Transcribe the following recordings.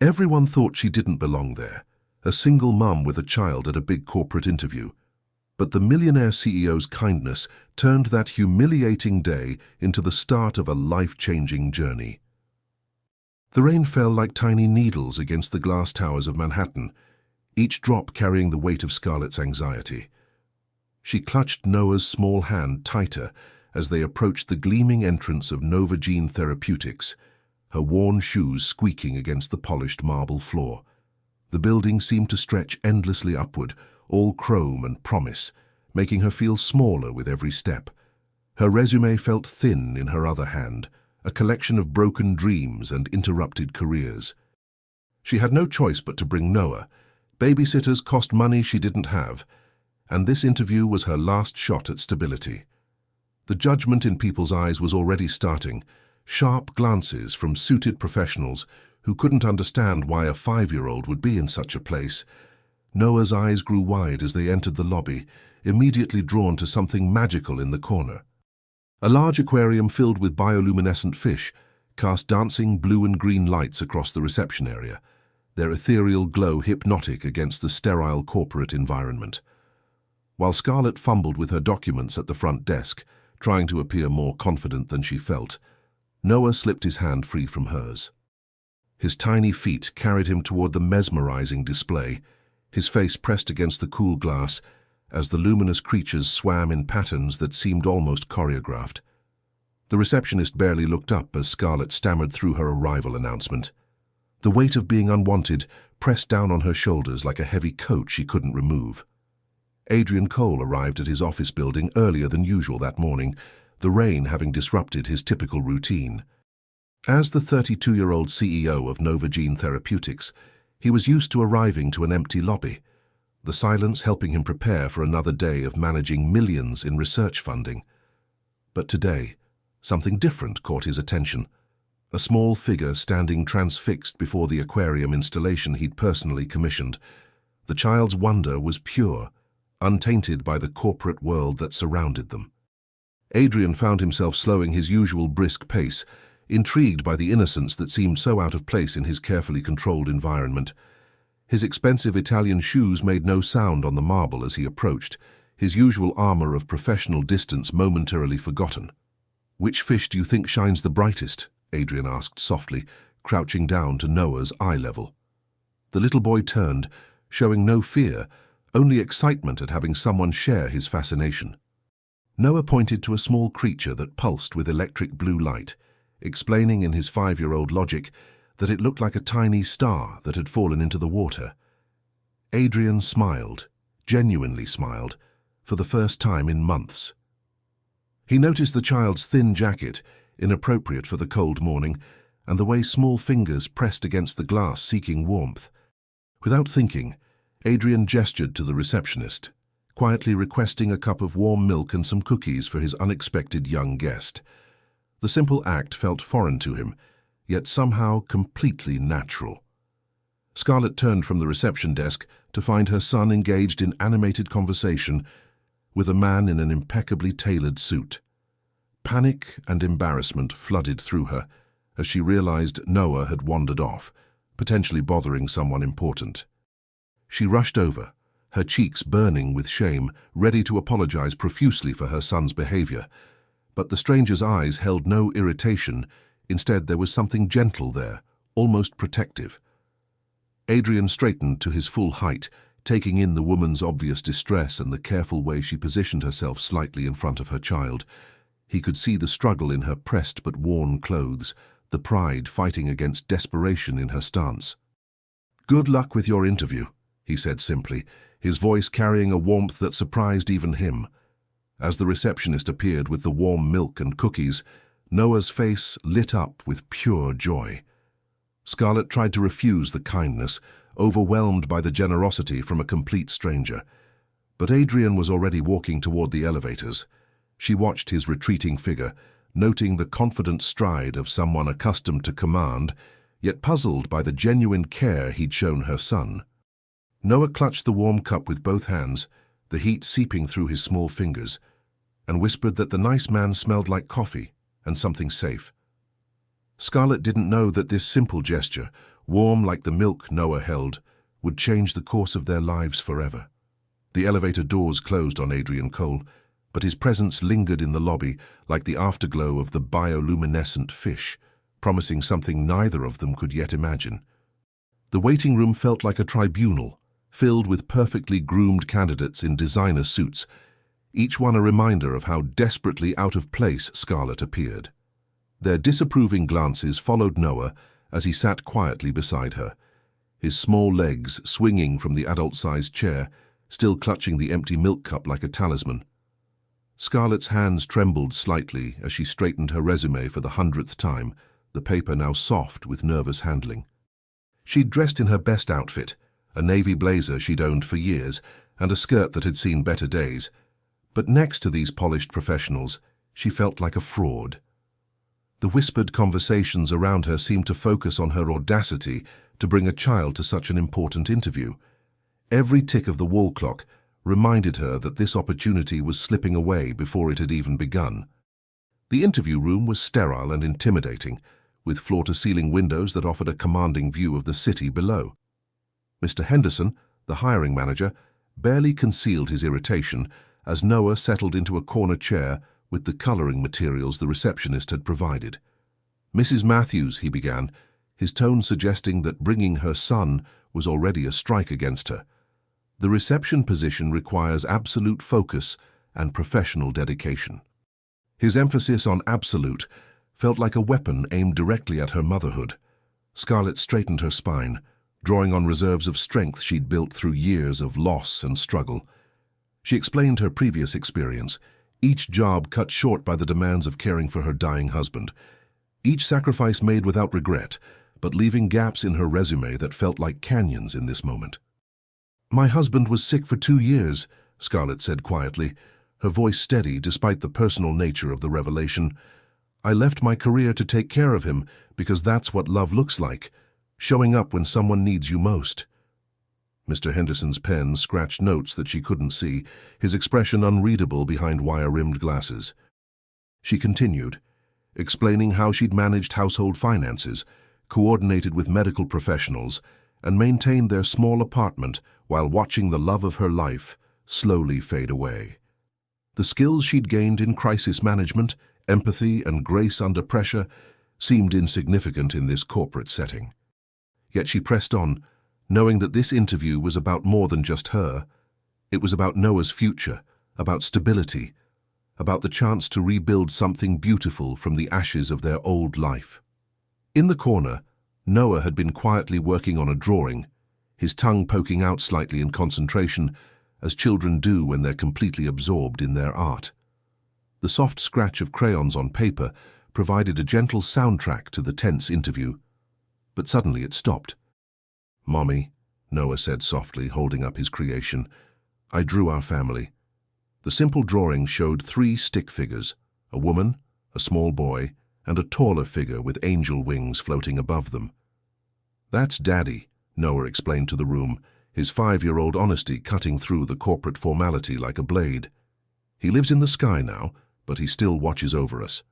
Everyone thought she didn't belong there, a single mum with a child at a big corporate interview. But the millionaire CEO's kindness turned that humiliating day into the start of a life-changing journey. The rain fell like tiny needles against the glass towers of Manhattan, each drop carrying the weight of Scarlett's anxiety. She clutched Noah's small hand tighter as they approached the gleaming entrance of Nova Gene Therapeutics, her worn shoes squeaking against the polished marble floor. The building seemed to stretch endlessly upward, all chrome and promise, making her feel smaller with every step. Her resume felt thin in her other hand, a collection of broken dreams and interrupted careers. She had no choice but to bring Noah. Babysitters cost money she didn't have, and this interview was her last shot at stability. The judgment in people's eyes was already starting, sharp glances from suited professionals who couldn't understand why a 5-year-old would be in such a place. Noah's eyes grew wide as they entered the lobby, immediately drawn to something magical in the corner. A large aquarium filled with bioluminescent fish cast dancing blue and green lights across the reception area, their ethereal glow hypnotic against the sterile corporate environment. While Scarlett fumbled with her documents at the front desk, trying to appear more confident than she felt, Noah slipped his hand free from hers. His tiny feet carried him toward the mesmerizing display, his face pressed against the cool glass as the luminous creatures swam in patterns that seemed almost choreographed. The receptionist barely looked up as Scarlett stammered through her arrival announcement. The weight of being unwanted pressed down on her shoulders like a heavy coat she couldn't remove. Adrian Cole arrived at his office building earlier than usual that morning, the rain having disrupted his typical routine. As the 32-year-old CEO of Nova Gene Therapeutics, he was used to arriving to an empty lobby, the silence helping him prepare for another day of managing millions in research funding. But today, something different caught his attention. A small figure standing transfixed before the aquarium installation he'd personally commissioned. The child's wonder was pure, untainted by the corporate world that surrounded them. Adrian found himself slowing his usual brisk pace, intrigued by the innocence that seemed so out of place in his carefully controlled environment. His expensive Italian shoes made no sound on the marble as he approached, his usual armor of professional distance momentarily forgotten. "Which fish do you think shines the brightest?" Adrian asked softly, crouching down to Noah's eye level. The little boy turned, showing no fear, only excitement at having someone share his fascination. Noah pointed to a small creature that pulsed with electric blue light, explaining in his 5-year-old logic that it looked like a tiny star that had fallen into the water. Adrian smiled, genuinely smiled, for the first time in months. He noticed the child's thin jacket, inappropriate for the cold morning, and the way small fingers pressed against the glass seeking warmth. Without thinking, Adrian gestured to the receptionist, quietly requesting a cup of warm milk and some cookies for his unexpected young guest. The simple act felt foreign to him, yet somehow completely natural. Scarlett turned from the reception desk to find her son engaged in animated conversation with a man in an impeccably tailored suit. Panic and embarrassment flooded through her as she realized Noah had wandered off, potentially bothering someone important. She rushed over, her cheeks burning with shame, ready to apologize profusely for her son's behavior. But the stranger's eyes held no irritation. Instead, there was something gentle there, almost protective. Adrian straightened to his full height, taking in the woman's obvious distress and the careful way she positioned herself slightly in front of her child. He could see the struggle in her pressed but worn clothes, the pride fighting against desperation in her stance. "Good luck with your interview," he said simply, his voice carrying a warmth that surprised even him. As the receptionist appeared with the warm milk and cookies, Noah's face lit up with pure joy. Scarlett tried to refuse the kindness, overwhelmed by the generosity from a complete stranger. But Adrian was already walking toward the elevators. She watched his retreating figure, noting the confident stride of someone accustomed to command, yet puzzled by the genuine care he'd shown her son. Noah clutched the warm cup with both hands, the heat seeping through his small fingers, and whispered that the nice man smelled like coffee and something safe. Scarlett didn't know that this simple gesture, warm like the milk Noah held, would change the course of their lives forever. The elevator doors closed on Adrian Cole, but his presence lingered in the lobby like the afterglow of the bioluminescent fish, promising something neither of them could yet imagine. The waiting room felt like a tribunal, filled with perfectly groomed candidates in designer suits, each one a reminder of how desperately out of place Scarlett appeared. Their disapproving glances followed Noah as he sat quietly beside her, his small legs swinging from the adult-sized chair, still clutching the empty milk cup like a talisman. Scarlett's hands trembled slightly as she straightened her resume for the 100th time, the paper now soft with nervous handling. She'd dressed in her best outfit, a navy blazer she'd owned for years, and a skirt that had seen better days. But next to these polished professionals, she felt like a fraud. The whispered conversations around her seemed to focus on her audacity to bring a child to such an important interview. Every tick of the wall clock reminded her that this opportunity was slipping away before it had even begun. The interview room was sterile and intimidating, with floor-to-ceiling windows that offered a commanding view of the city below. Mr. Henderson, the hiring manager, barely concealed his irritation as Noah settled into a corner chair with the coloring materials the receptionist had provided. "Mrs. Matthews," he began, his tone suggesting that bringing her son was already a strike against her. "The reception position requires absolute focus and professional dedication." His emphasis on absolute felt like a weapon aimed directly at her motherhood. Scarlett straightened her spine, drawing on reserves of strength she'd built through years of loss and struggle. She explained her previous experience, each job cut short by the demands of caring for her dying husband, each sacrifice made without regret, but leaving gaps in her resume that felt like canyons in this moment. "My husband was sick for 2 years, Scarlett said quietly, her voice steady despite the personal nature of the revelation. "I left my career to take care of him because that's what love looks like, showing up when someone needs you most." Mr. Henderson's pen scratched notes that she couldn't see, his expression unreadable behind wire-rimmed glasses. She continued, explaining how she'd managed household finances, coordinated with medical professionals, and maintained their small apartment while watching the love of her life slowly fade away. The skills she'd gained in crisis management, empathy, and grace under pressure seemed insignificant in this corporate setting. Yet she pressed on, knowing that this interview was about more than just her. It was about Noah's future, about stability, about the chance to rebuild something beautiful from the ashes of their old life. In the corner, Noah had been quietly working on a drawing, his tongue poking out slightly in concentration, as children do when they're completely absorbed in their art. The soft scratch of crayons on paper provided a gentle soundtrack to the tense interview. But suddenly it stopped. "Mommy," Noah said softly, holding up his creation, "I drew our family." The simple drawing showed 3 stick figures, a woman, a small boy, and a taller figure with angel wings floating above them. "That's Daddy," Noah explained to the room, his 5-year-old honesty cutting through the corporate formality like a blade. "He lives in the sky now, but he still watches over us."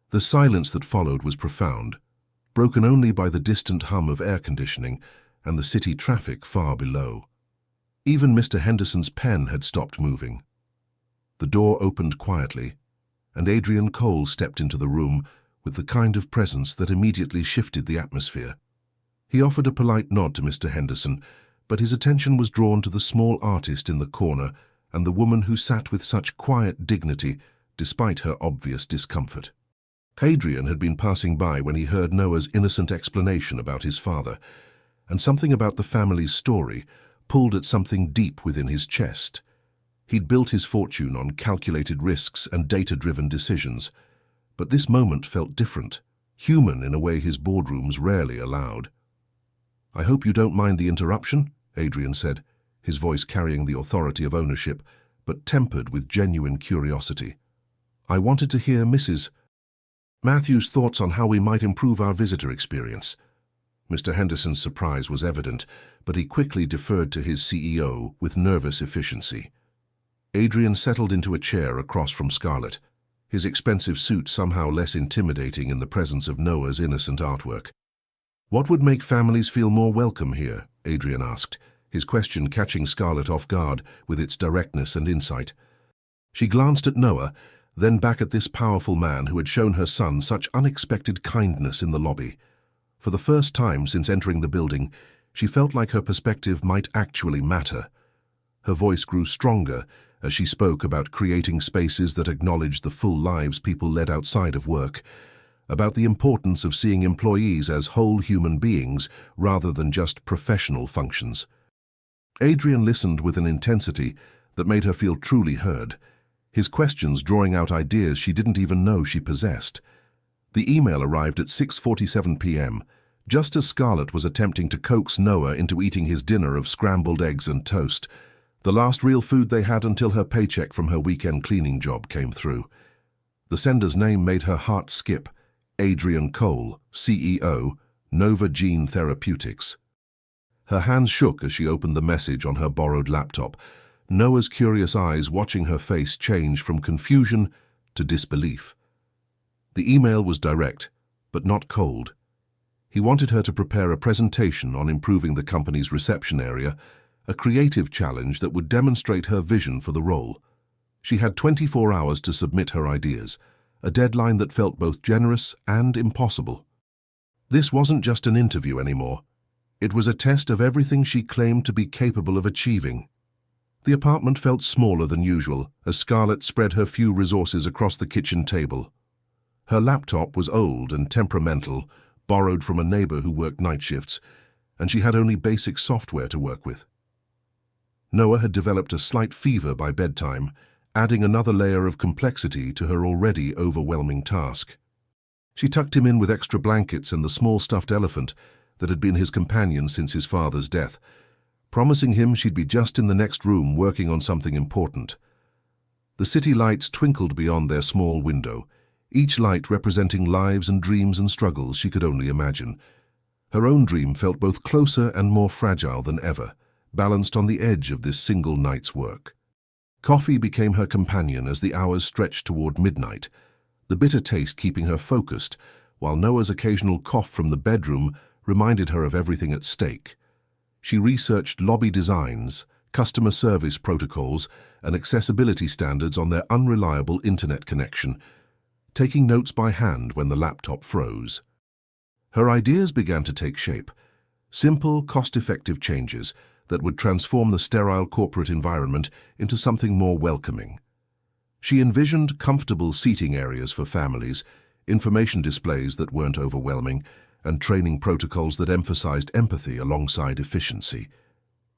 The silence that followed was profound, broken only by the distant hum of air conditioning and the city traffic far below. Even Mr. Henderson's pen had stopped moving. The door opened quietly, and Adrian Cole stepped into the room with the kind of presence that immediately shifted the atmosphere. He offered a polite nod to Mr. Henderson, but his attention was drawn to the small artist in the corner and the woman who sat with such quiet dignity despite her obvious discomfort. Adrian had been passing by when he heard Noah's innocent explanation about his father, and something about the family's story pulled at something deep within his chest. He'd built his fortune on calculated risks and data-driven decisions, but this moment felt different, human in a way his boardrooms rarely allowed. "I hope you don't mind the interruption," Adrian said, his voice carrying the authority of ownership, but tempered with genuine curiosity. "I wanted to hear Mrs. Matthews' thoughts on how we might improve our visitor experience." Mr. Henderson's surprise was evident, but he quickly deferred to his CEO with nervous efficiency. Adrian settled into a chair across from Scarlett, his expensive suit somehow less intimidating in the presence of Noah's innocent artwork. "What would make families feel more welcome here?" Adrian asked, his question catching Scarlett off guard with its directness and insight. She glanced at Noah, then back at this powerful man who had shown her son such unexpected kindness in the lobby. For the first time since entering the building, she felt like her perspective might actually matter. Her voice grew stronger as she spoke about creating spaces that acknowledged the full lives people led outside of work, about the importance of seeing employees as whole human beings rather than just professional functions. Adrian listened with an intensity that made her feel truly heard, his questions drawing out ideas she didn't even know she possessed. The email arrived at 6:47 p.m., just as Scarlett was attempting to coax Noah into eating his dinner of scrambled eggs and toast, the last real food they had until her paycheck from her weekend cleaning job came through. The sender's name made her heart skip: Adrian Cole, CEO, Nova Gene Therapeutics. Her hands shook as she opened the message on her borrowed laptop, Noah's curious eyes watching her face change from confusion to disbelief. The email was direct, but not cold. He wanted her to prepare a presentation on improving the company's reception area, a creative challenge that would demonstrate her vision for the role. She had 24 hours to submit her ideas, a deadline that felt both generous and impossible. This wasn't just an interview anymore. It was a test of everything she claimed to be capable of achieving. The apartment felt smaller than usual as Scarlett spread her few resources across the kitchen table. Her laptop was old and temperamental, borrowed from a neighbor who worked night shifts, and she had only basic software to work with. Noah had developed a slight fever by bedtime, adding another layer of complexity to her already overwhelming task. She tucked him in with extra blankets and the small stuffed elephant that had been his companion since his father's death, promising him she'd be just in the next room working on something important. The city lights twinkled beyond their small window, each light representing lives and dreams and struggles she could only imagine. Her own dream felt both closer and more fragile than ever, balanced on the edge of this single night's work. Coffee became her companion as the hours stretched toward midnight, the bitter taste keeping her focused, while Noah's occasional cough from the bedroom reminded her of everything at stake. She researched lobby designs, customer service protocols, and accessibility standards on their unreliable internet connection, taking notes by hand when the laptop froze. Her ideas began to take shape, simple, cost-effective changes that would transform the sterile corporate environment into something more welcoming. She envisioned comfortable seating areas for families, information displays that weren't overwhelming, and training protocols that emphasized empathy alongside efficiency.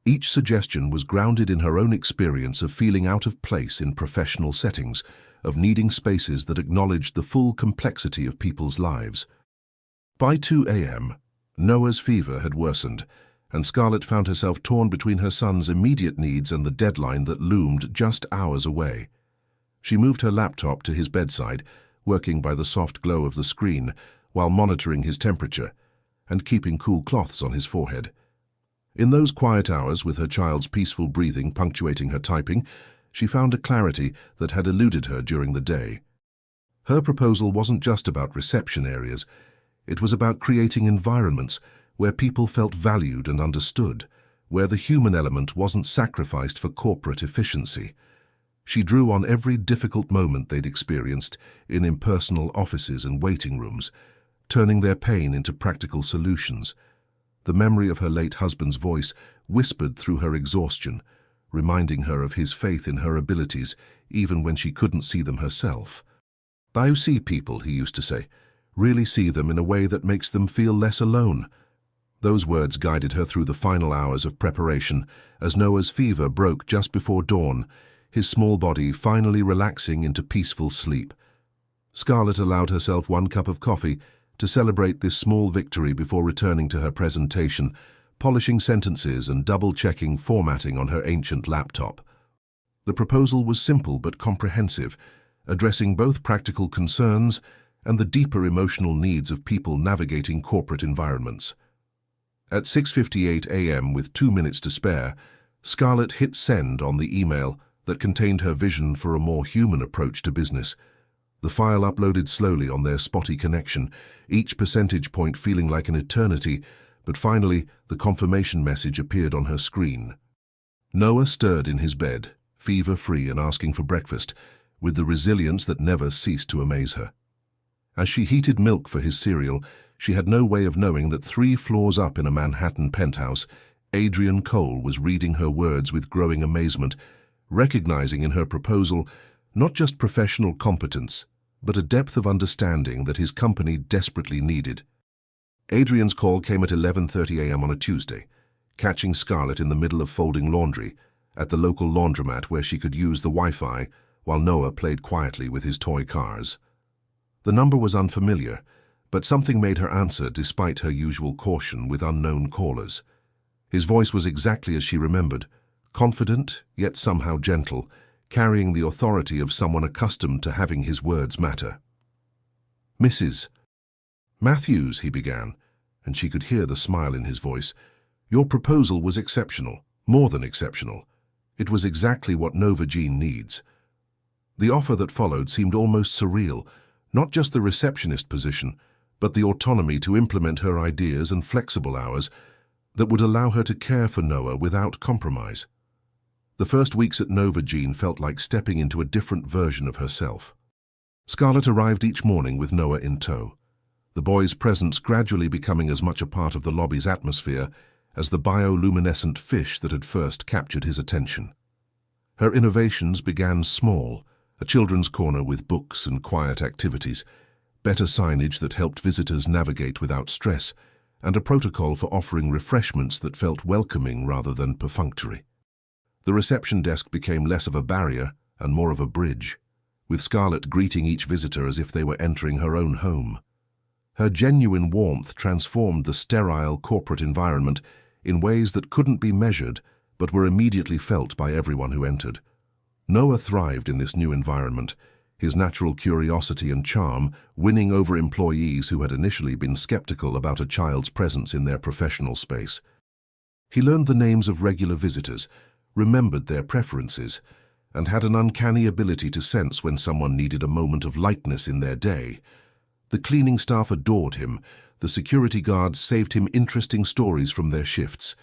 Each suggestion was grounded in her own experience of feeling out of place in professional settings, of needing spaces that acknowledged the full complexity of people's lives. By 2 a.m., Noah's fever had worsened, and Scarlett found herself torn between her son's immediate needs and the deadline that loomed just hours away. She moved her laptop to his bedside, working by the soft glow of the screen, while monitoring his temperature and keeping cool cloths on his forehead. In those quiet hours, with her child's peaceful breathing punctuating her typing, she found a clarity that had eluded her during the day. Her proposal wasn't just about reception areas. It was about creating environments where people felt valued and understood, where the human element wasn't sacrificed for corporate efficiency. She drew on every difficult moment they'd experienced in impersonal offices and waiting rooms, turning their pain into practical solutions. The memory of her late husband's voice whispered through her exhaustion, reminding her of his faith in her abilities even when she couldn't see them herself. "You see people," he used to say, "really see them in a way that makes them feel less alone." Those words guided her through the final hours of preparation as Noah's fever broke just before dawn, his small body finally relaxing into peaceful sleep. Scarlett allowed herself 1 cup of coffee to celebrate this small victory before returning to her presentation, polishing sentences and double-checking formatting on her ancient laptop. The proposal was simple but comprehensive, addressing both practical concerns and the deeper emotional needs of people navigating corporate environments. At 6:58 a.m., with 2 minutes to spare, Scarlett hit send on the email that contained her vision for a more human approach to business. The file uploaded slowly on their spotty connection, each percentage point feeling like an eternity, but finally the confirmation message appeared on her screen. Noah stirred in his bed, fever-free and asking for breakfast, with the resilience that never ceased to amaze her. As she heated milk for his cereal, she had no way of knowing that 3 floors up in a Manhattan penthouse, Adrian Cole was reading her words with growing amazement, recognizing in her proposal not just professional competence, but a depth of understanding that his company desperately needed. Adrian's call came at 11:30 a.m. on a Tuesday, catching Scarlett in the middle of folding laundry at the local laundromat where she could use the Wi-Fi while Noah played quietly with his toy cars. The number was unfamiliar, but something made her answer despite her usual caution with unknown callers. His voice was exactly as she remembered, confident yet somehow gentle, carrying the authority of someone accustomed to having his words matter. "Mrs. Matthews," he began, and she could hear the smile in his voice. "Your proposal was exceptional, more than exceptional. It was exactly what Nova Jean needs." The offer that followed seemed almost surreal, not just the receptionist position, but the autonomy to implement her ideas and flexible hours that would allow her to care for Noah without compromise. The first weeks at Nova Jean felt like stepping into a different version of herself. Scarlett arrived each morning with Noah in tow, the boy's presence gradually becoming as much a part of the lobby's atmosphere as the bioluminescent fish that had first captured his attention. Her innovations began small, a children's corner with books and quiet activities, better signage that helped visitors navigate without stress, and a protocol for offering refreshments that felt welcoming rather than perfunctory. The reception desk became less of a barrier and more of a bridge, with Scarlett greeting each visitor as if they were entering her own home. Her genuine warmth transformed the sterile corporate environment in ways that couldn't be measured but were immediately felt by everyone who entered. Noah thrived in this new environment, his natural curiosity and charm winning over employees who had initially been skeptical about a child's presence in their professional space. He learned the names of regular visitors, remembered their preferences, and had an uncanny ability to sense when someone needed a moment of lightness in their day. The cleaning staff adored him, the security guards saved him interesting stories from their shifts,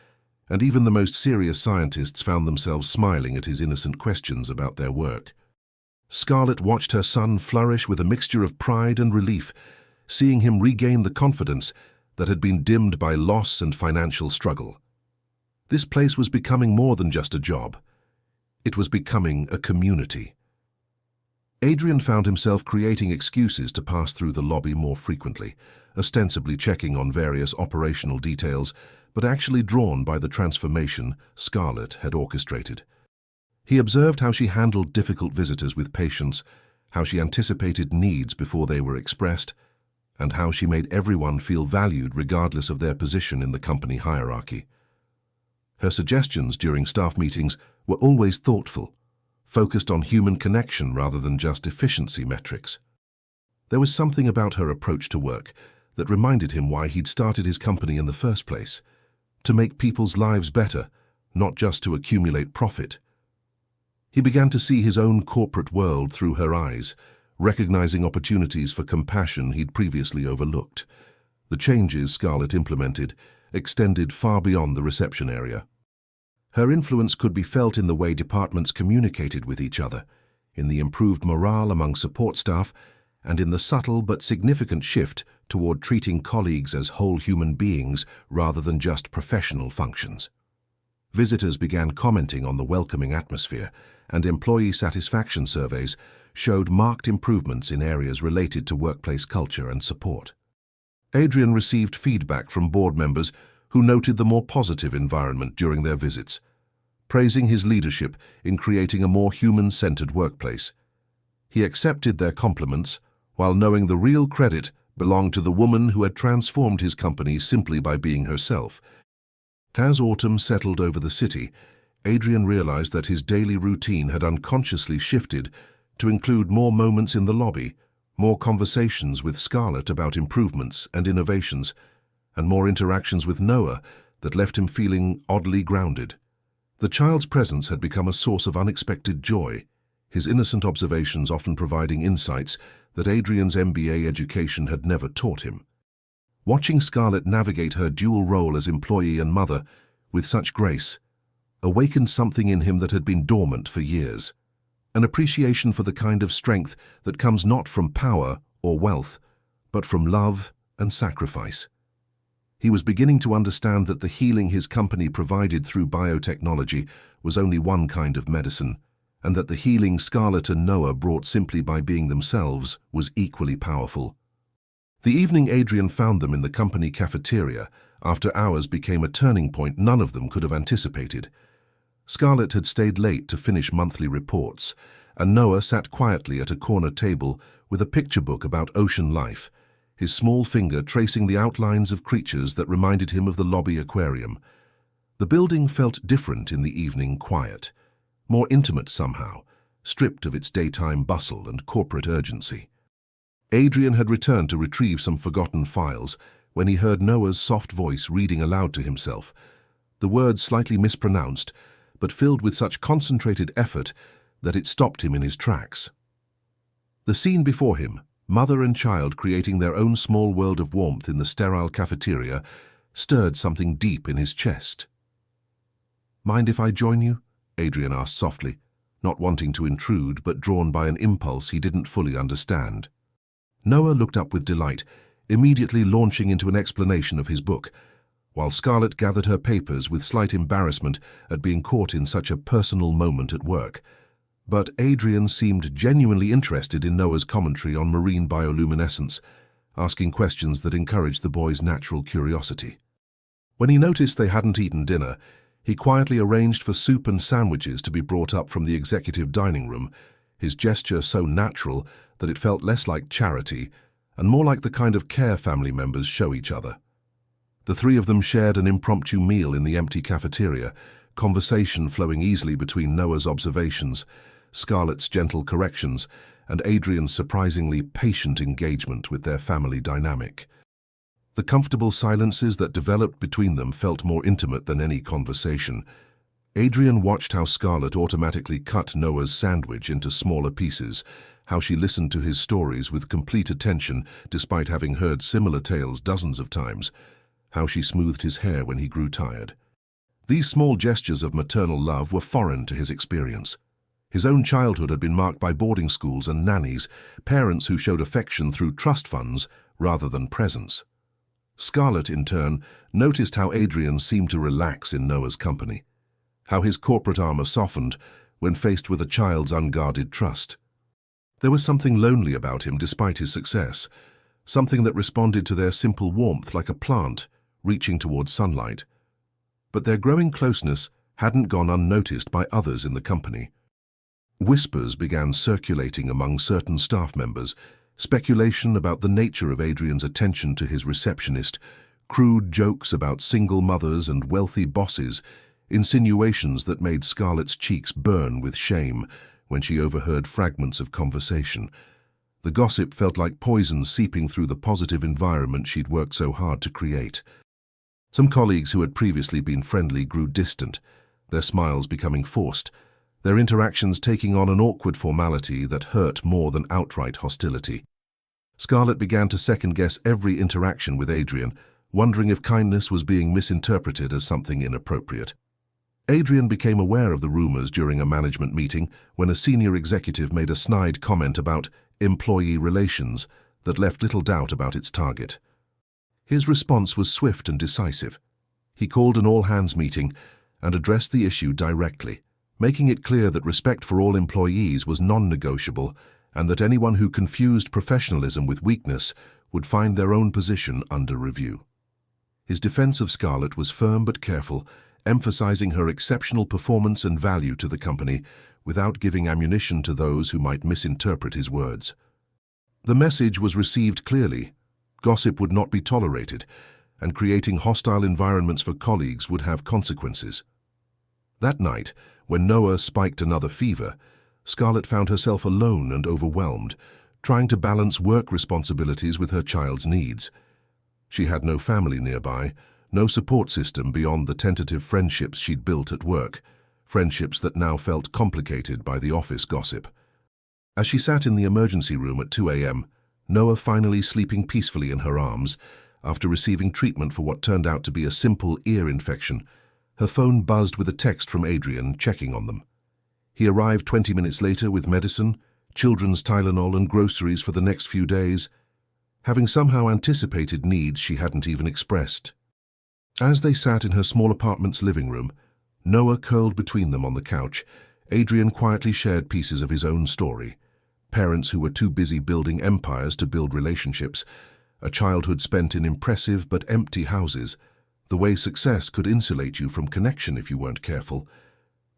and even the most serious scientists found themselves smiling at his innocent questions about their work. Scarlett watched her son flourish with a mixture of pride and relief, seeing him regain the confidence that had been dimmed by loss and financial struggle. This place was becoming more than just a job. It was becoming a community. Adrian found himself creating excuses to pass through the lobby more frequently, ostensibly checking on various operational details, but actually drawn by the transformation Scarlett had orchestrated. He observed how she handled difficult visitors with patience, how she anticipated needs before they were expressed, and how she made everyone feel valued regardless of their position in the company hierarchy. Her suggestions during staff meetings were always thoughtful, focused on human connection rather than just efficiency metrics. There was something about her approach to work that reminded him why he'd started his company in the first place, to make people's lives better, not just to accumulate profit. He began to see his own corporate world through her eyes, recognizing opportunities for compassion he'd previously overlooked. The changes Scarlett implemented extended far beyond the reception area. Her influence could be felt in the way departments communicated with each other, in the improved morale among support staff, and in the subtle but significant shift toward treating colleagues as whole human beings rather than just professional functions. Visitors began commenting on the welcoming atmosphere, and employee satisfaction surveys showed marked improvements in areas related to workplace culture and support. Adrian received feedback from board members who noted the more positive environment during their visits, praising his leadership in creating a more human-centered workplace. He accepted their compliments, while knowing the real credit belonged to the woman who had transformed his company simply by being herself. As autumn settled over the city, Adrian realized that his daily routine had unconsciously shifted to include more moments in the lobby, more conversations with Scarlett about improvements and innovations, and more interactions with Noah that left him feeling oddly grounded. The child's presence had become a source of unexpected joy, his innocent observations often providing insights that Adrian's MBA education had never taught him. Watching Scarlett navigate her dual role as employee and mother with such grace awakened something in him that had been dormant for years, an appreciation for the kind of strength that comes not from power or wealth, but from love and sacrifice. He was beginning to understand that the healing his company provided through biotechnology was only one kind of medicine, and that the healing Scarlett and Noah brought simply by being themselves was equally powerful. The evening Adrian found them in the company cafeteria after hours became a turning point none of them could have anticipated. Scarlett had stayed late to finish monthly reports, and Noah sat quietly at a corner table with a picture book about ocean life, his small finger tracing the outlines of creatures that reminded him of the lobby aquarium. The building felt different in the evening quiet, more intimate somehow, stripped of its daytime bustle and corporate urgency. Adrian had returned to retrieve some forgotten files when he heard Noah's soft voice reading aloud to himself, the words slightly mispronounced, but filled with such concentrated effort that it stopped him in his tracks. The scene before him, mother and child creating their own small world of warmth in the sterile cafeteria, stirred something deep in his chest. "Mind if I join you?" Adrian asked softly, not wanting to intrude but drawn by an impulse he didn't fully understand. Noah looked up with delight, immediately launching into an explanation of his book, while Scarlett gathered her papers with slight embarrassment at being caught in such a personal moment at work. But Adrian seemed genuinely interested in Noah's commentary on marine bioluminescence, asking questions that encouraged the boy's natural curiosity. When he noticed they hadn't eaten dinner, he quietly arranged for soup and sandwiches to be brought up from the executive dining room, his gesture so natural that it felt less like charity and more like the kind of care family members show each other. The three of them shared an impromptu meal in the empty cafeteria, conversation flowing easily between Noah's observations, Scarlett's gentle corrections, and Adrian's surprisingly patient engagement with their family dynamic. The comfortable silences that developed between them felt more intimate than any conversation. Adrian watched how Scarlett automatically cut Noah's sandwich into smaller pieces, how she listened to his stories with complete attention despite having heard similar tales dozens of times, how she smoothed his hair when he grew tired. These small gestures of maternal love were foreign to his experience. His own childhood had been marked by boarding schools and nannies, parents who showed affection through trust funds rather than presents. Scarlett, in turn, noticed how Adrian seemed to relax in Noah's company, how his corporate armor softened when faced with a child's unguarded trust. There was something lonely about him despite his success, something that responded to their simple warmth like a plant reaching towards sunlight. But their growing closeness hadn't gone unnoticed by others in the company. Whispers began circulating among certain staff members, speculation about the nature of Adrian's attention to his receptionist, crude jokes about single mothers and wealthy bosses, insinuations that made Scarlett's cheeks burn with shame when she overheard fragments of conversation. The gossip felt like poison seeping through the positive environment she'd worked so hard to create. Some colleagues who had previously been friendly grew distant, their smiles becoming forced, their interactions taking on an awkward formality that hurt more than outright hostility. Scarlett began to second-guess every interaction with Adrian, wondering if kindness was being misinterpreted as something inappropriate. Adrian became aware of the rumors during a management meeting when a senior executive made a snide comment about employee relations that left little doubt about its target. His response was swift and decisive. He called an all-hands meeting and addressed the issue directly, making it clear that respect for all employees was non-negotiable and that anyone who confused professionalism with weakness would find their own position under review. His defense of Scarlett was firm but careful, emphasizing her exceptional performance and value to the company without giving ammunition to those who might misinterpret his words. The message was received clearly. Gossip would not be tolerated, and creating hostile environments for colleagues would have consequences. That night, when Noah spiked another fever, Scarlett found herself alone and overwhelmed, trying to balance work responsibilities with her child's needs. She had no family nearby, no support system beyond the tentative friendships she'd built at work, friendships that now felt complicated by the office gossip. As she sat in the emergency room at 2 a.m., Noah finally sleeping peacefully in her arms, after receiving treatment for what turned out to be a simple ear infection, her phone buzzed with a text from Adrian checking on them. He arrived 20 minutes later with medicine, children's Tylenol and groceries for the next few days, having somehow anticipated needs she hadn't even expressed. As they sat in her small apartment's living room, Noah curled between them on the couch, Adrian quietly shared pieces of his own story. Parents who were too busy building empires to build relationships, a childhood spent in impressive but empty houses, the way success could insulate you from connection if you weren't careful.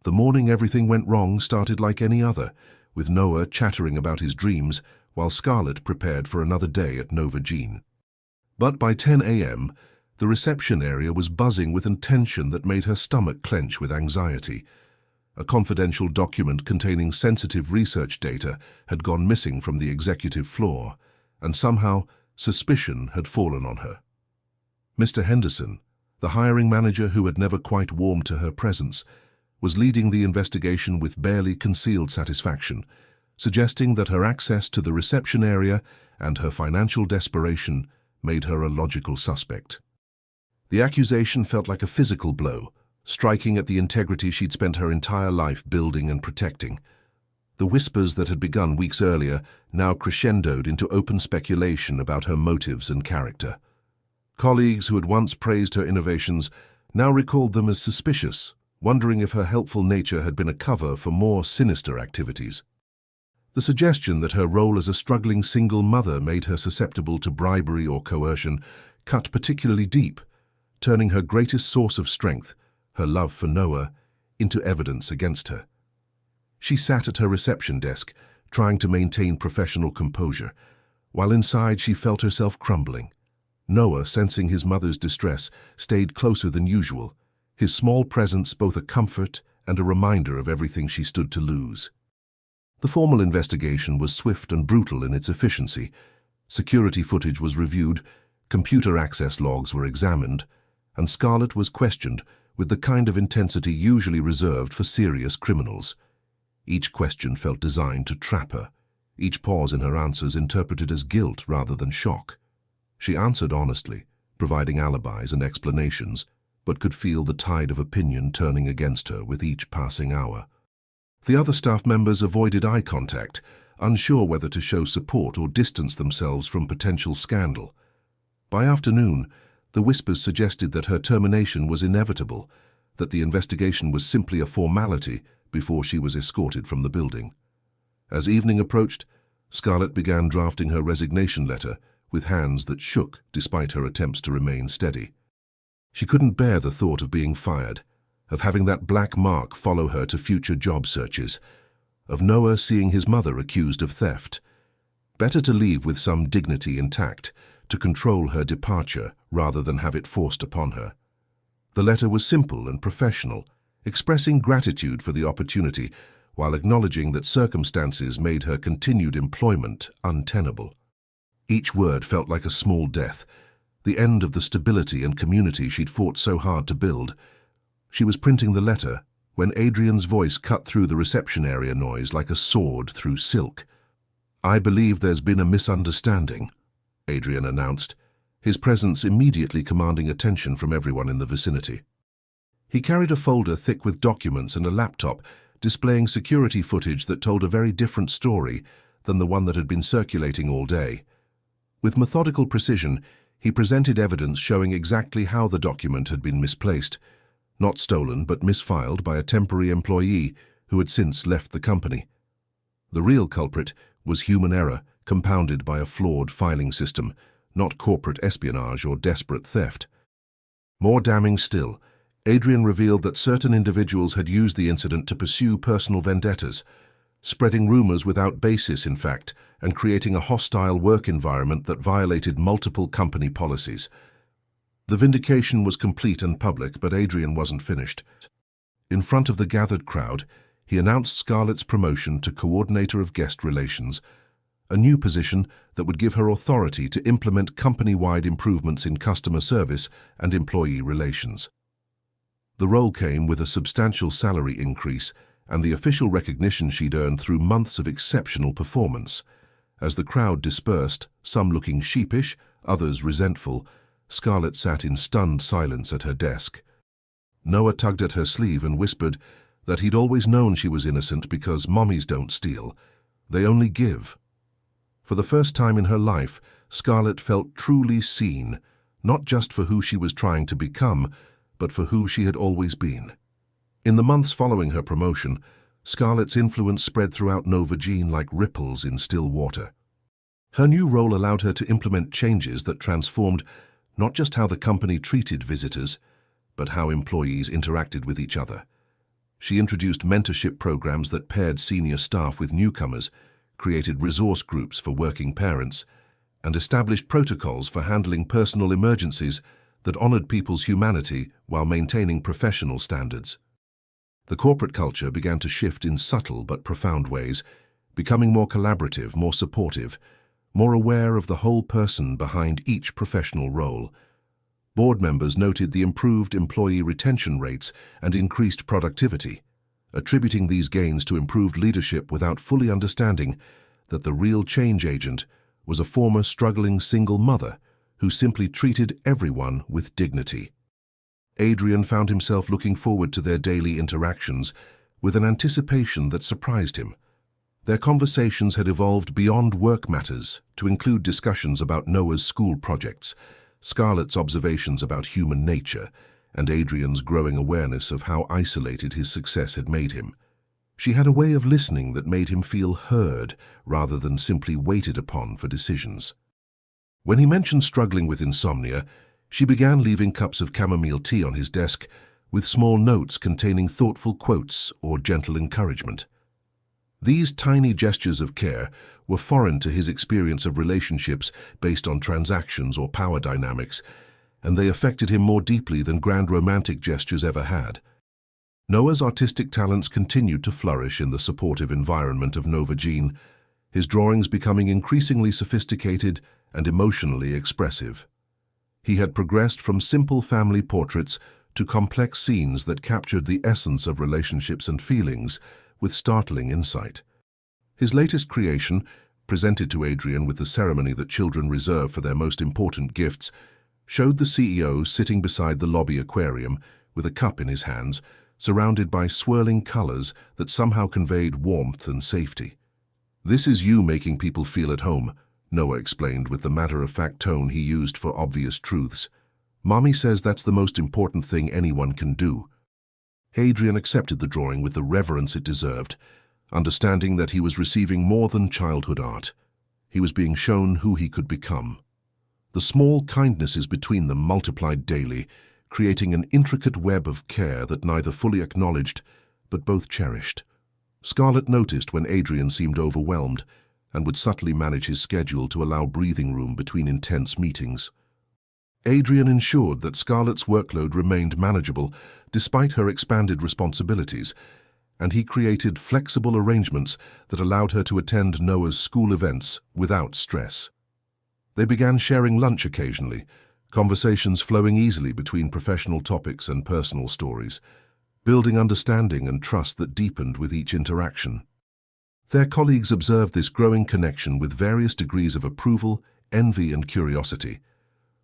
The morning everything went wrong started like any other, with Noah chattering about his dreams while Scarlett prepared for another day at Nova Jean. But by 10 a.m., the reception area was buzzing with a tension that made her stomach clench with anxiety. A confidential document containing sensitive research data had gone missing from the executive floor, and somehow suspicion had fallen on her. Mr. Henderson, the hiring manager who had never quite warmed to her presence, was leading the investigation with barely concealed satisfaction, suggesting that her access to the reception area and her financial desperation made her a logical suspect. The accusation felt like a physical blow, striking at the integrity she'd spent her entire life building and protecting. The whispers that had begun weeks earlier now crescendoed into open speculation about her motives and character. Colleagues who had once praised her innovations now recalled them as suspicious, wondering if her helpful nature had been a cover for more sinister activities. The suggestion that her role as a struggling single mother made her susceptible to bribery or coercion cut particularly deep, turning her greatest source of strength, her love for Noah, into evidence against her. She sat at her reception desk, trying to maintain professional composure, while inside she felt herself crumbling. Noah, sensing his mother's distress, stayed closer than usual, his small presence both a comfort and a reminder of everything she stood to lose. The formal investigation was swift and brutal in its efficiency. Security footage was reviewed, computer access logs were examined, and Scarlett was questioned with the kind of intensity usually reserved for serious criminals. Each question felt designed to trap her, each pause in her answers interpreted as guilt rather than shock. She answered honestly, providing alibis and explanations, but could feel the tide of opinion turning against her with each passing hour. The other staff members avoided eye contact, unsure whether to show support or distance themselves from potential scandal. By afternoon, the whispers suggested that her termination was inevitable, that the investigation was simply a formality before she was escorted from the building. As evening approached, Scarlett began drafting her resignation letter with hands that shook despite her attempts to remain steady. She couldn't bear the thought of being fired, of having that black mark follow her to future job searches, of Noah seeing his mother accused of theft. Better to leave with some dignity intact, to control her departure rather than have it forced upon her. The letter was simple and professional, expressing gratitude for the opportunity while acknowledging that circumstances made her continued employment untenable. Each word felt like a small death, the end of the stability and community she'd fought so hard to build. She was printing the letter when Adrian's voice cut through the reception area noise like a sword through silk. "I believe there's been a misunderstanding," Adrian announced, his presence immediately commanding attention from everyone in the vicinity. He carried a folder thick with documents and a laptop displaying security footage that told a very different story than the one that had been circulating all day. With methodical precision, he presented evidence showing exactly how the document had been misplaced, not stolen but misfiled by a temporary employee who had since left the company. The real culprit was human error compounded by a flawed filing system, not corporate espionage or desperate theft. More damning still, Adrian revealed that certain individuals had used the incident to pursue personal vendettas, spreading rumors without basis, in fact, and creating a hostile work environment that violated multiple company policies. The vindication was complete and public, but Adrian wasn't finished. In front of the gathered crowd, he announced Scarlett's promotion to Coordinator of Guest Relations, a new position that would give her authority to implement company-wide improvements in customer service and employee relations. The role came with a substantial salary increase and the official recognition she'd earned through months of exceptional performance. As the crowd dispersed, some looking sheepish, others resentful, Scarlett sat in stunned silence at her desk. Noah tugged at her sleeve and whispered that he'd always known she was innocent because mommies don't steal, they only give. For the first time in her life, Scarlett felt truly seen, not just for who she was trying to become, but for who she had always been. In the months following her promotion, Scarlett's influence spread throughout Nova Jean like ripples in still water. Her new role allowed her to implement changes that transformed not just how the company treated visitors, but how employees interacted with each other. She introduced mentorship programs that paired senior staff with newcomers, created resource groups for working parents, and established protocols for handling personal emergencies that honored people's humanity while maintaining professional standards. The corporate culture began to shift in subtle but profound ways, becoming more collaborative, more supportive, more aware of the whole person behind each professional role. Board members noted the improved employee retention rates and increased productivity, attributing these gains to improved leadership without fully understanding that the real change agent was a former struggling single mother who simply treated everyone with dignity. Adrian found himself looking forward to their daily interactions with an anticipation that surprised him. Their conversations had evolved beyond work matters to include discussions about Noah's school projects, Scarlett's observations about human nature, and Adrian's growing awareness of how isolated his success had made him. She had a way of listening that made him feel heard rather than simply waited upon for decisions. When he mentioned struggling with insomnia, she began leaving cups of chamomile tea on his desk with small notes containing thoughtful quotes or gentle encouragement. These tiny gestures of care were foreign to his experience of relationships based on transactions or power dynamics, and they affected him more deeply than grand romantic gestures ever had. Noah's artistic talents continued to flourish in the supportive environment of Nova Jean, his drawings becoming increasingly sophisticated and emotionally expressive. He had progressed from simple family portraits to complex scenes that captured the essence of relationships and feelings with startling insight. His latest creation, presented to Adrian with the ceremony that children reserve for their most important gifts, showed the CEO sitting beside the lobby aquarium with a cup in his hands, surrounded by swirling colors that somehow conveyed warmth and safety. "This is you making people feel at home," Noah explained with the matter-of-fact tone he used for obvious truths. "Mommy says that's the most important thing anyone can do." Adrian accepted the drawing with the reverence it deserved, understanding that he was receiving more than childhood art. He was being shown who he could become. The small kindnesses between them multiplied daily, creating an intricate web of care that neither fully acknowledged but both cherished. Scarlett noticed when Adrian seemed overwhelmed and would subtly manage his schedule to allow breathing room between intense meetings. Adrian ensured that Scarlett's workload remained manageable despite her expanded responsibilities, and he created flexible arrangements that allowed her to attend Noah's school events without stress. They began sharing lunch occasionally, conversations flowing easily between professional topics and personal stories, building understanding and trust that deepened with each interaction. Their colleagues observed this growing connection with various degrees of approval, envy, and curiosity.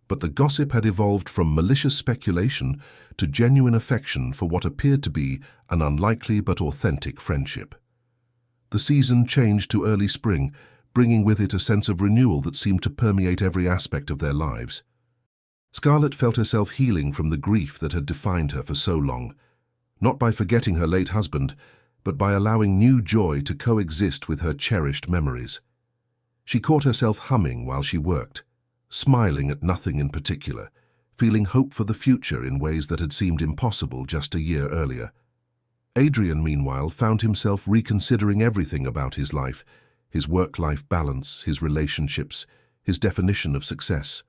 But the gossip had evolved from malicious speculation to genuine affection for what appeared to be an unlikely but authentic friendship. The season changed to early spring, bringing with it a sense of renewal that seemed to permeate every aspect of their lives. Scarlett felt herself healing from the grief that had defined her for so long, not by forgetting her late husband, but by allowing new joy to coexist with her cherished memories. She caught herself humming while she worked, smiling at nothing in particular, feeling hope for the future in ways that had seemed impossible just a year earlier. Adrian, meanwhile, found himself reconsidering everything about his life, his work-life balance, his relationships, his definition of success.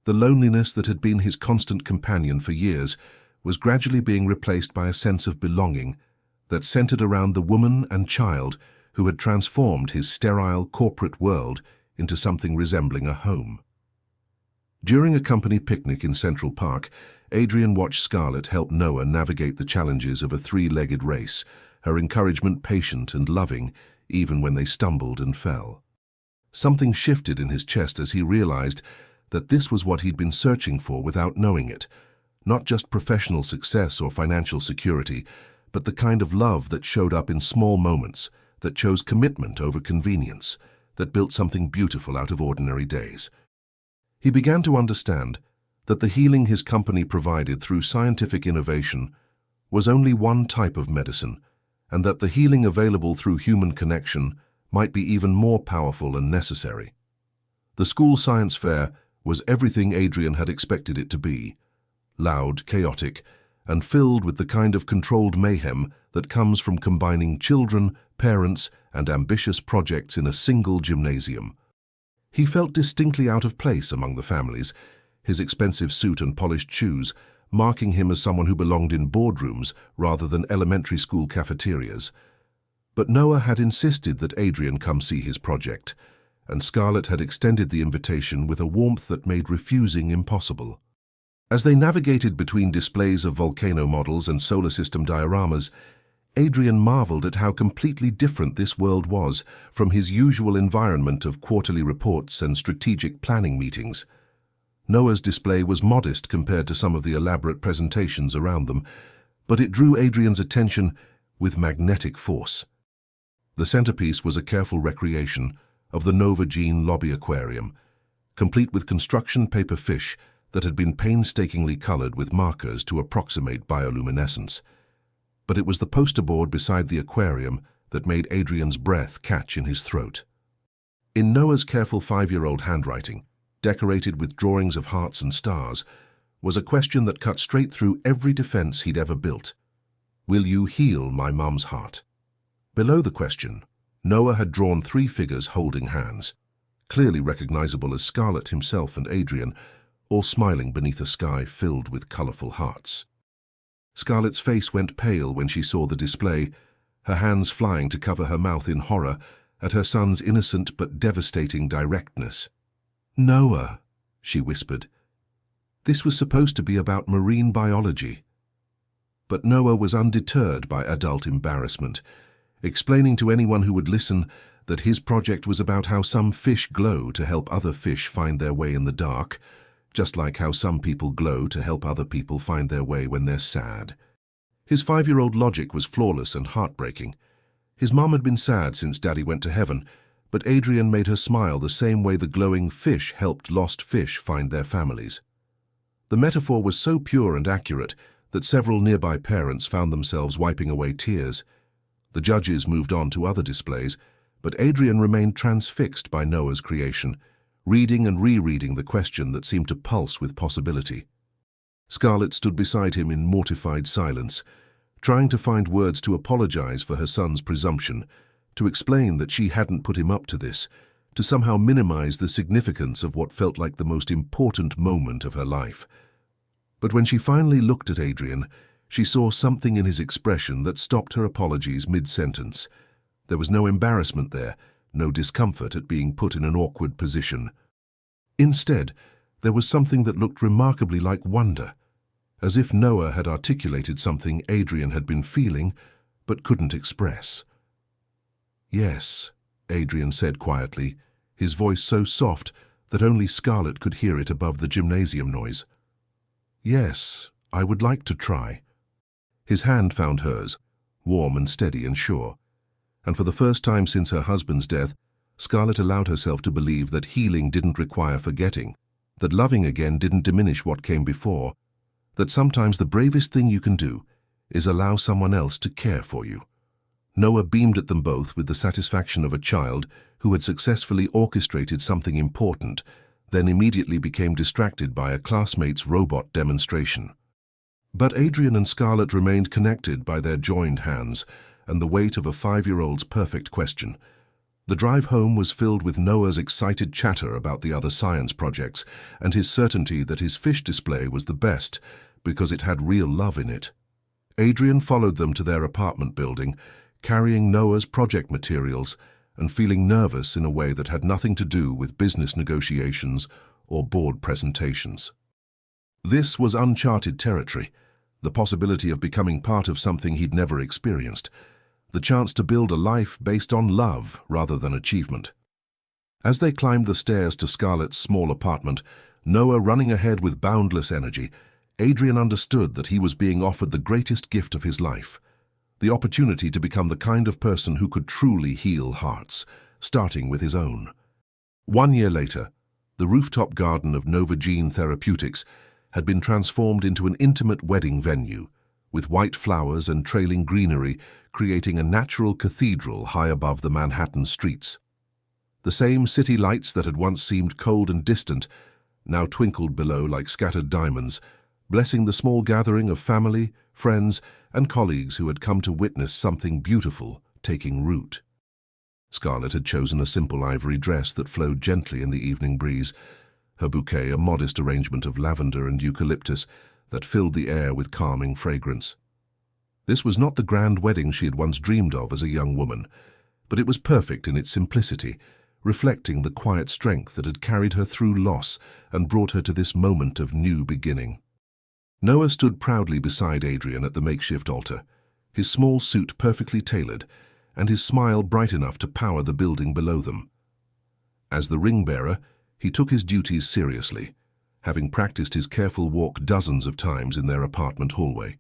The loneliness that had been his constant companion for years was gradually being replaced by a sense of belonging that centered around the woman and child who had transformed his sterile corporate world into something resembling a home. During a company picnic in Central Park, Adrian watched Scarlett help Noah navigate the challenges of a three-legged race, her encouragement patient and loving, even when they stumbled and fell. Something shifted in his chest as he realized that this was what he'd been searching for without knowing it. Not just professional success or financial security, but the kind of love that showed up in small moments, that chose commitment over convenience, that built something beautiful out of ordinary days. He began to understand that the healing his company provided through scientific innovation was only one type of medicine, and that the healing available through human connection might be even more powerful and necessary. The school science fair was everything Adrian had expected it to be: loud, chaotic, and filled with the kind of controlled mayhem that comes from combining children, parents, and ambitious projects in a single gymnasium. He felt distinctly out of place among the families, his expensive suit and polished shoes marking him as someone who belonged in boardrooms rather than elementary school cafeterias. But Noah had insisted that Adrian come see his project, and Scarlett had extended the invitation with a warmth that made refusing impossible. As they navigated between displays of volcano models and solar system dioramas, Adrian marveled at how completely different this world was from his usual environment of quarterly reports and strategic planning meetings. Noah's display was modest compared to some of the elaborate presentations around them, but it drew Adrian's attention with magnetic force. The centerpiece was a careful recreation of the Nova Gene Lobby Aquarium, complete with construction paper fish that had been painstakingly colored with markers to approximate bioluminescence. But it was the poster board beside the aquarium that made Adrian's breath catch in his throat. In Noah's careful 5-year-old handwriting, decorated with drawings of hearts and stars, was a question that cut straight through every defense he'd ever built. Will you heal my mum's heart? Below the question, Noah had drawn 3 figures holding hands, clearly recognizable as Scarlett himself and Adrian, all smiling beneath a sky filled with colorful hearts. Scarlett's face went pale when she saw the display, her hands flying to cover her mouth in horror at her son's innocent but devastating directness. "Noah," she whispered. This was supposed to be about marine biology. But Noah was undeterred by adult embarrassment, explaining to anyone who would listen that his project was about how some fish glow to help other fish find their way in the dark, just like how some people glow to help other people find their way when they're sad. His 5-year-old logic was flawless and heartbreaking. His mom had been sad since Daddy went to heaven, but Adrian made her smile the same way the glowing fish helped lost fish find their families. The metaphor was so pure and accurate that several nearby parents found themselves wiping away tears. The judges moved on to other displays, but Adrian remained transfixed by Noah's creation, reading and rereading the question that seemed to pulse with possibility. Scarlett stood beside him in mortified silence, trying to find words to apologize for her son's presumption, to explain that she hadn't put him up to this, to somehow minimize the significance of what felt like the most important moment of her life. But when she finally looked at Adrian, she saw something in his expression that stopped her apologies mid-sentence. There was no embarrassment there, no discomfort at being put in an awkward position. Instead, there was something that looked remarkably like wonder, as if Noah had articulated something Adrian had been feeling but couldn't express. "Yes," Adrian said quietly, his voice so soft that only Scarlett could hear it above the gymnasium noise. "Yes, I would like to try." His hand found hers, warm and steady and sure. And for the first time since her husband's death, Scarlett allowed herself to believe that healing didn't require forgetting, that loving again didn't diminish what came before, that sometimes the bravest thing you can do is allow someone else to care for you. Noah beamed at them both with the satisfaction of a child who had successfully orchestrated something important, then immediately became distracted by a classmate's robot demonstration. But Adrian and Scarlett remained connected by their joined hands and the weight of a 5-year-old's perfect question. The drive home was filled with Noah's excited chatter about the other science projects and his certainty that his fish display was the best because it had real love in it. Adrian followed them to their apartment building, carrying Noah's project materials and feeling nervous in a way that had nothing to do with business negotiations or board presentations. This was uncharted territory, the possibility of becoming part of something he'd never experienced, the chance to build a life based on love rather than achievement. As they climbed the stairs to Scarlett's small apartment, Noah running ahead with boundless energy, Adrian understood that he was being offered the greatest gift of his life, the opportunity to become the kind of person who could truly heal hearts, starting with his own. 1 year later, the rooftop garden of Nova Gene Therapeutics had been transformed into an intimate wedding venue, with white flowers and trailing greenery creating a natural cathedral high above the Manhattan streets. The same city lights that had once seemed cold and distant now twinkled below like scattered diamonds, blessing the small gathering of family, friends, and colleagues who had come to witness something beautiful taking root. Scarlett had chosen a simple ivory dress that flowed gently in the evening breeze, her bouquet a modest arrangement of lavender and eucalyptus that filled the air with calming fragrance. This was not the grand wedding she had once dreamed of as a young woman, but it was perfect in its simplicity, reflecting the quiet strength that had carried her through loss and brought her to this moment of new beginning. Noah stood proudly beside Adrian at the makeshift altar, his small suit perfectly tailored, and his smile bright enough to power the building below them. As the ring-bearer, he took his duties seriously, having practiced his careful walk dozens of times in their apartment hallway.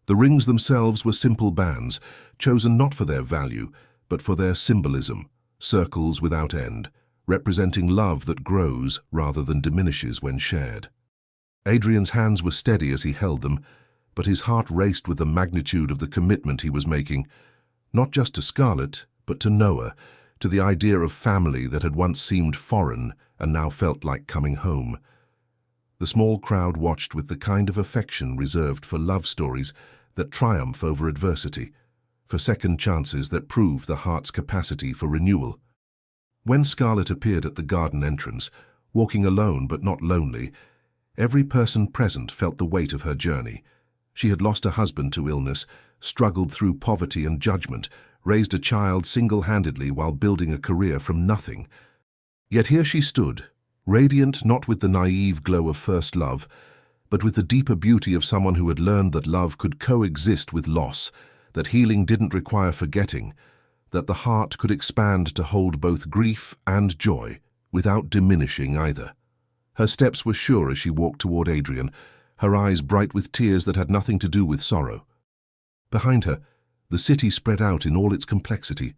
The rings themselves were simple bands, chosen not for their value, but for their symbolism, circles without end, representing love that grows rather than diminishes when shared. Adrian's hands were steady as he held them, but his heart raced with the magnitude of the commitment he was making, not just to Scarlett, but to Noah, to the idea of family that had once seemed foreign and now felt like coming home. The small crowd watched with the kind of affection reserved for love stories that triumph over adversity, for second chances that prove the heart's capacity for renewal. When Scarlett appeared at the garden entrance, walking alone but not lonely, every person present felt the weight of her journey. She had lost a husband to illness, struggled through poverty and judgment, raised a child single-handedly while building a career from nothing. Yet here she stood, radiant not with the naive glow of first love, but with the deeper beauty of someone who had learned that love could coexist with loss, that healing didn't require forgetting, that the heart could expand to hold both grief and joy, without diminishing either. Her steps were sure as she walked toward Adrian, her eyes bright with tears that had nothing to do with sorrow. Behind her, the city spread out in all its complexity,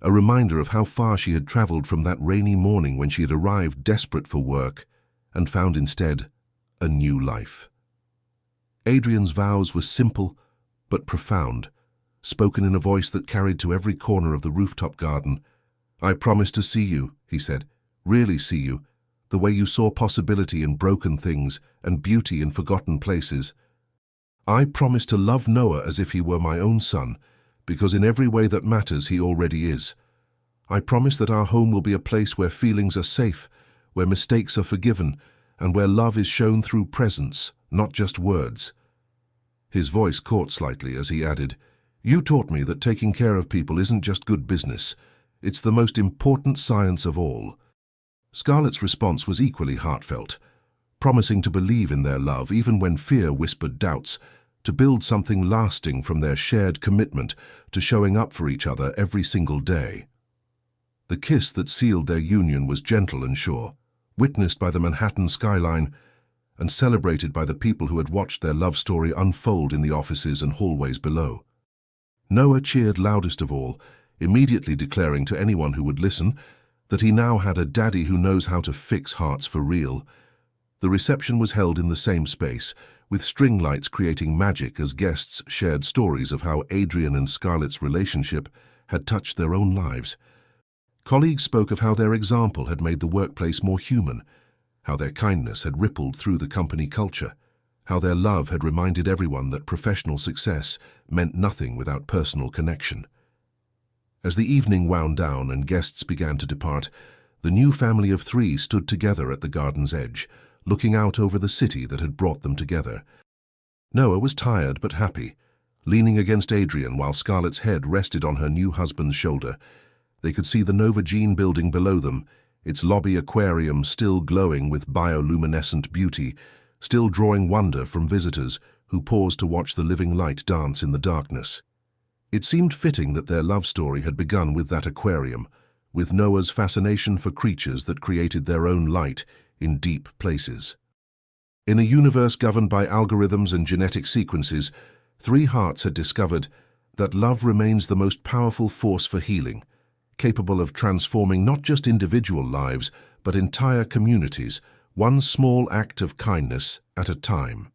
a reminder of how far she had traveled from that rainy morning when she had arrived desperate for work and found instead a new life. Adrian's vows were simple but profound, spoken in a voice that carried to every corner of the rooftop garden. "I promise to see you," he said, "really see you, the way you saw possibility in broken things and beauty in forgotten places. I promise to love Noah as if he were my own son, because in every way that matters he already is. I promise that our home will be a place where feelings are safe, where mistakes are forgiven, and where love is shown through presence, not just words." His voice caught slightly as he added, "You taught me that taking care of people isn't just good business. It's the most important science of all." Scarlett's response was equally heartfelt, promising to believe in their love even when fear whispered doubts, to build something lasting from their shared commitment to showing up for each other every single day. The kiss that sealed their union was gentle and sure, witnessed by the Manhattan skyline and celebrated by the people who had watched their love story unfold in the offices and hallways below. Noah cheered loudest of all, immediately declaring to anyone who would listen that he now had a daddy who knows how to fix hearts for real. The reception was held in the same space, with string lights creating magic as guests shared stories of how Adrian and Scarlett's relationship had touched their own lives. Colleagues spoke of how their example had made the workplace more human, how their kindness had rippled through the company culture, how their love had reminded everyone that professional success meant nothing without personal connection. As the evening wound down and guests began to depart, the new family of three stood together at the garden's edge, looking out over the city that had brought them together. Noah was tired but happy, leaning against Adrian while Scarlett's head rested on her new husband's shoulder. They could see the Nova Gene building below them, its lobby aquarium still glowing with bioluminescent beauty, still drawing wonder from visitors who paused to watch the living light dance in the darkness. It seemed fitting that their love story had begun with that aquarium, with Noah's fascination for creatures that created their own light in deep places. In a universe governed by algorithms and genetic sequences, three hearts had discovered that love remains the most powerful force for healing, capable of transforming not just individual lives, but entire communities, one small act of kindness at a time.